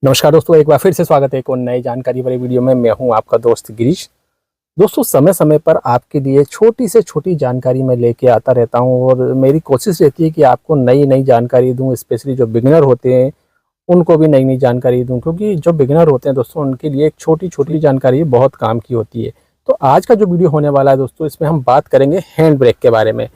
नमस्कार दोस्तों, एक बार फिर से स्वागत है एक और नई जानकारी वाली वीडियो में। मैं हूं आपका दोस्त गिरीश। दोस्तों, समय समय पर आपके लिए छोटी से छोटी जानकारी मैं लेके आता रहता हूं और मेरी कोशिश रहती है कि आपको नई नई जानकारी दूं, स्पेशली जो बिगिनर होते हैं उनको भी नई नई जानकारी दूं, क्योंकि जो बिगिनर होते हैं दोस्तों उनके लिए एक छोटी छोटी जानकारी बहुत काम की होती है। तो आज का जो वीडियो होने वाला है दोस्तों, इसमें हम बात करेंगे हैंड ब्रेक के बारे में।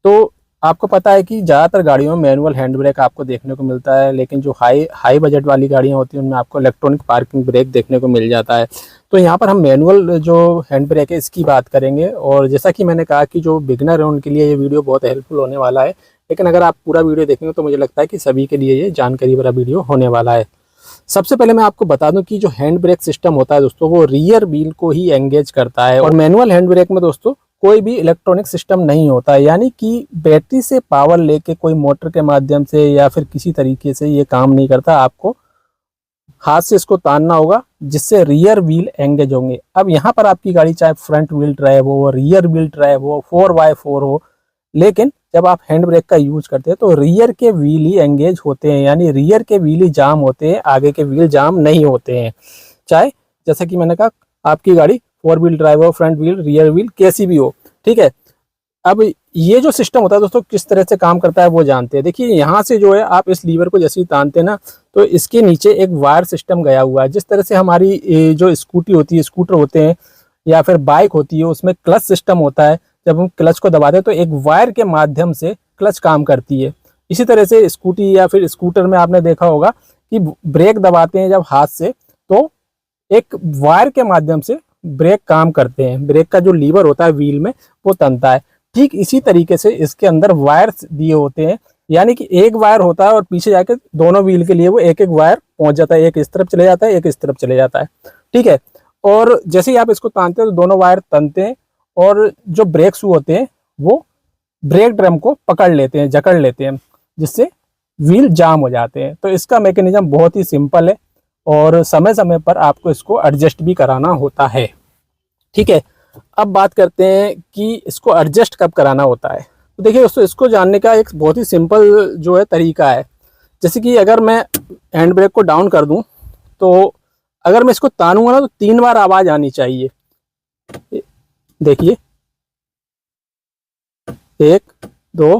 तो आपको पता है कि ज़्यादातर गाड़ियों में मैनुअल हैंड ब्रेक आपको देखने को मिलता है, लेकिन जो हाई बजट वाली गाड़ियाँ होती हैं उनमें आपको इलेक्ट्रॉनिक पार्किंग ब्रेक देखने को मिल जाता है। तो यहाँ पर हम मैनुअल जो हैंड ब्रेक है इसकी बात करेंगे। और जैसा कि मैंने कहा कि जो बिगनर है उनके लिए ये वीडियो बहुत हेल्पफुल होने वाला है, लेकिन अगर आप पूरा वीडियो देखेंगे तो मुझे लगता है कि सभी के लिए ये जानकारी वाला वीडियो होने वाला है। सबसे पहले मैं आपको बता दूं कि जो हैंड ब्रेक सिस्टम होता है दोस्तों, वो रियर व्हील को ही एंगेज करता है। और मैनुअल हैंड ब्रेक में दोस्तों कोई भी इलेक्ट्रॉनिक सिस्टम नहीं होता है, यानी कि बैटरी से पावर लेके कोई मोटर के माध्यम से या फिर किसी तरीके से ये काम नहीं करता। आपको हाथ से इसको तानना होगा जिससे रियर व्हील एंगेज होंगे। अब यहाँ पर आपकी गाड़ी चाहे फ्रंट व्हील ड्राइव हो, रियर व्हील ड्राइव हो, 4x4 हो, लेकिन जब आप हैंड ब्रेक का यूज करते हैं तो रियर के व्हील ही एंगेज होते हैं, यानी रियर के व्हील ही जाम होते हैं, आगे के व्हील जाम नहीं होते हैं। चाहे जैसा कि मैंने कहा आपकी गाड़ी 4 व्हील ड्राइव हो, फ्रंट व्हील, रियर व्हील कैसी भी हो, ठीक है। अब ये जो सिस्टम होता है दोस्तों किस तरह से काम करता है वो जानते हैं। देखिए यहाँ से जो है आप इस लीवर को जैसे ही तानते हैं ना, तो इसके नीचे एक वायर सिस्टम गया हुआ है। जिस तरह से हमारी जो स्कूटी होती है, स्कूटर होते हैं या फिर बाइक होती है, उसमें क्लच सिस्टम होता है। जब हम क्लच को दबाते हैं तो एक वायर के माध्यम से क्लच काम करती है। इसी तरह से स्कूटी या फिर स्कूटर में आपने देखा होगा कि ब्रेक दबाते हैं जब हाथ से, तो एक वायर के माध्यम से ब्रेक काम करते हैं। ब्रेक का जो लीवर होता है व्हील में वो तनता है। ठीक इसी तरीके से इसके अंदर वायर दिए होते हैं, यानी कि एक वायर होता है और पीछे जाके दोनों व्हील के लिए वो एक एक वायर पहुंच जाता है। एक इस तरफ चले जाता है, एक इस तरफ चले जाता है, ठीक है। और जैसे ही आप इसको तानते हैं तो दोनों वायर तनते हैं और जो ब्रेक शू होते हैं वो ब्रेक ड्रम को पकड़ लेते हैं, जकड़ लेते हैं, जिससे व्हील जाम हो जाते हैं। तो इसका मैकेनिज्म बहुत ही सिंपल है और समय समय पर आपको इसको एडजस्ट भी कराना होता है, ठीक है। अब बात करते हैं कि इसको एडजस्ट कब कराना होता है। तो देखिए दोस्तों, इसको जानने का एक बहुत ही सिंपल जो है तरीका है। जैसे कि अगर मैं हैंड ब्रेक को डाउन कर दूं, तो अगर मैं इसको तानूंगा ना तो 3 बार आवाज़ आनी चाहिए। देखिए 1 2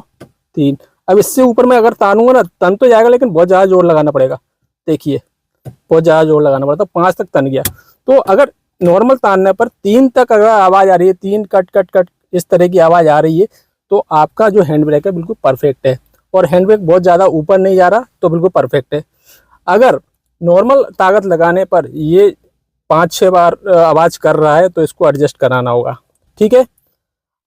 3। अब इससे ऊपर मैं अगर तानूंगा ना, तन तो जाएगा लेकिन बहुत ज़्यादा जोर लगाना पड़ेगा। देखिए बहुत ज़्यादा जोर लगाना पड़ता, 5 तक तन गया। तो अगर नॉर्मल तानने पर 3 तक अगर आवाज़ आ रही है, 3 कट कट कट इस तरह की आवाज़ आ रही है, तो आपका जो हैंड ब्रेक है बिल्कुल परफेक्ट है। और हैंड ब्रेक बहुत ज़्यादा ऊपर नहीं जा रहा तो बिल्कुल परफेक्ट है। अगर नॉर्मल ताकत लगाने पर ये 5-6 बार आवाज़ कर रहा है तो इसको एडजस्ट कराना होगा, ठीक है।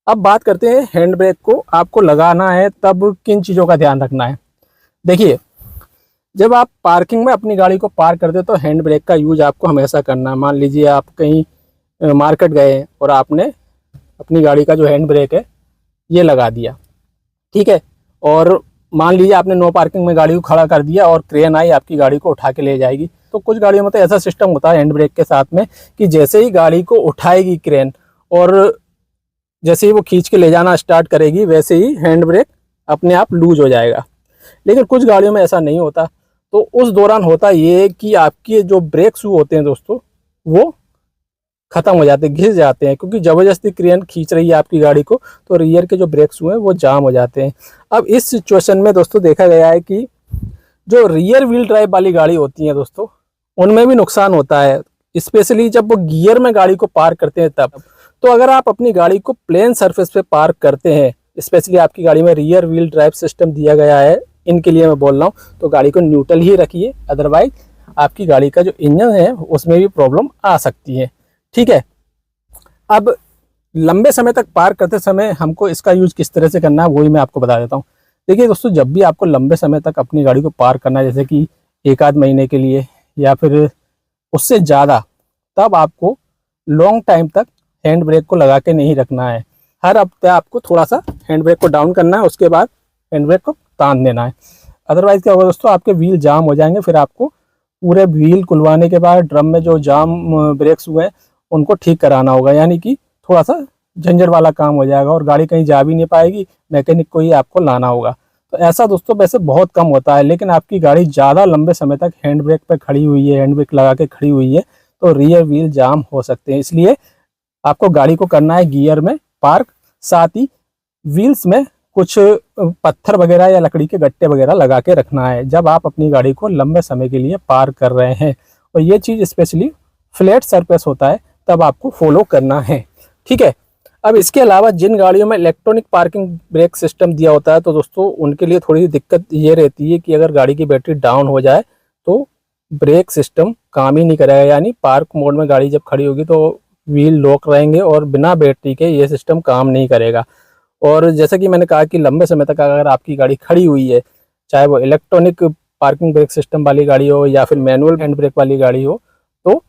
अब बात करते हैं हैंड ब्रेक को आपको लगाना है तब किन चीज़ों का ध्यान रखना है। देखिए, जब आप पार्किंग में अपनी गाड़ी को पार्क करते हो तो हैंड ब्रेक का यूज आपको हमेशा करना है। मान लीजिए आप कहीं मार्केट गए हैं और आपने अपनी गाड़ी का जो हैंड ब्रेक है ये लगा दिया, ठीक है। और मान लीजिए आपने नो पार्किंग में गाड़ी को खड़ा कर दिया और क्रेन आई आपकी गाड़ी को उठा के ले जाएगी। तो कुछ गाड़ियों में तो ऐसा सिस्टम होता है हैंड ब्रेक के साथ में कि जैसे ही गाड़ी को उठाएगी क्रेन और जैसे ही वो खींच के ले जाना स्टार्ट करेगी, वैसे ही हैंड ब्रेक अपने आप लूज हो जाएगा। लेकिन कुछ गाड़ियों में ऐसा नहीं होता। तो उस दौरान होता ये कि आपके जो ब्रेक शू होते हैं दोस्तों वो ख़त्म हो जाते हैं, घिस जाते हैं, क्योंकि ज़बरदस्ती क्रेन खींच रही है आपकी गाड़ी को, तो रियर के जो ब्रेक शू हैं वो जाम हो जाते हैं। अब इस सिचुएशन में दोस्तों देखा गया है कि जो रियर व्हील ड्राइव वाली गाड़ी होती हैं दोस्तों उनमें भी नुकसान होता है, स्पेशली जब वो गियर में गाड़ी को पार्क करते हैं तब। तो अगर आप अपनी गाड़ी को प्लेन सरफेस पे पार्क करते हैं, स्पेशली आपकी गाड़ी में रियर व्हील ड्राइव सिस्टम दिया गया है, इनके लिए मैं बोल रहा हूँ, तो गाड़ी को न्यूट्रल ही रखिए। अदरवाइज आपकी गाड़ी का जो इंजन है उसमें भी प्रॉब्लम आ सकती है, ठीक है। अब लंबे समय तक पार्क करते समय हमको इसका यूज़ किस तरह से करना है वही मैं आपको बता देता हूँ। देखिए दोस्तों, जब भी आपको लंबे समय तक अपनी गाड़ी को पार्क करना है, जैसे कि 1 आध महीने के लिए या फिर उससे ज़्यादा, तब आपको लॉन्ग टाइम तक हैंड ब्रेक को लगा के नहीं रखना है। हर हफ्ते आपको थोड़ा सा हैंड ब्रेक को डाउन करना है, उसके बाद हैंड ब्रेक को तान देना है। अदरवाइज क्या होगा दोस्तों, आपके व्हील जाम हो जाएंगे। फिर आपको पूरे व्हील खुलवाने के बाद ड्रम में जो जाम ब्रेक्स हुए हैं उनको ठीक कराना होगा, यानी कि थोड़ा सा झंझट वाला काम हो जाएगा और गाड़ी कहीं जा भी नहीं पाएगी, मैकेनिक को ही आपको लाना होगा। तो ऐसा दोस्तों वैसे बहुत कम होता है, लेकिन आपकी गाड़ी ज़्यादा लंबे समय तक हैंड ब्रेक पर खड़ी हुई है, हैंड ब्रेक लगा के खड़ी हुई है, तो रियर व्हील जाम हो सकते हैं। इसलिए आपको गाड़ी को करना है गियर में पार्क, साथ ही व्हील्स में कुछ पत्थर वगैरह या लकड़ी के गट्टे वगैरह लगा के रखना है जब आप अपनी गाड़ी को लंबे समय के लिए पार्क कर रहे हैं। और ये चीज़ स्पेशली फ्लैट सरफेस होता है तब आपको फॉलो करना है, ठीक है। अब इसके अलावा जिन गाड़ियों में इलेक्ट्रॉनिक पार्किंग ब्रेक सिस्टम दिया होता है, तो दोस्तों उनके लिए थोड़ी दिक्कत ये रहती है कि अगर गाड़ी की बैटरी डाउन हो जाए तो ब्रेक सिस्टम काम ही नहीं करेगा, यानी पार्क मोड में गाड़ी जब खड़ी होगी तो व्हील लॉक रहेंगे और बिना बैटरी के ये सिस्टम काम नहीं करेगा। और जैसा कि मैंने कहा कि लंबे समय तक अगर आपकी गाड़ी खड़ी हुई है, चाहे वो इलेक्ट्रॉनिक पार्किंग ब्रेक सिस्टम वाली गाड़ी हो या फिर मैनुअल हैंड ब्रेक वाली गाड़ी हो, तो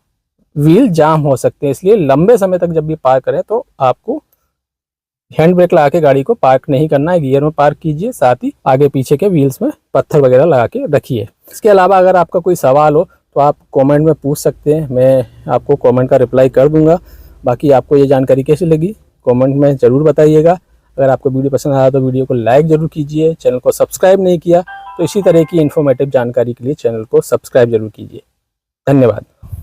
व्हील जाम हो सकते हैं। इसलिए लंबे समय तक जब भी पार्क करें तो आपको हैंड ब्रेक लगा के गाड़ी को पार्क नहीं करना है, गियर में पार्क कीजिए, साथ ही आगे पीछे के व्हील्स में पत्थर वगैरह लगा के रखिए। इसके अलावा अगर आपका कोई सवाल हो तो आप कमेंट में पूछ सकते हैं, मैं आपको कमेंट का रिप्लाई कर दूंगा। बाकी आपको ये जानकारी कैसी लगी कमेंट में ज़रूर बताइएगा। अगर आपको वीडियो पसंद आया तो वीडियो को लाइक ज़रूर कीजिए। चैनल को सब्सक्राइब नहीं किया तो इसी तरह की इन्फॉर्मेटिव जानकारी के लिए चैनल को सब्सक्राइब जरूर कीजिए। धन्यवाद।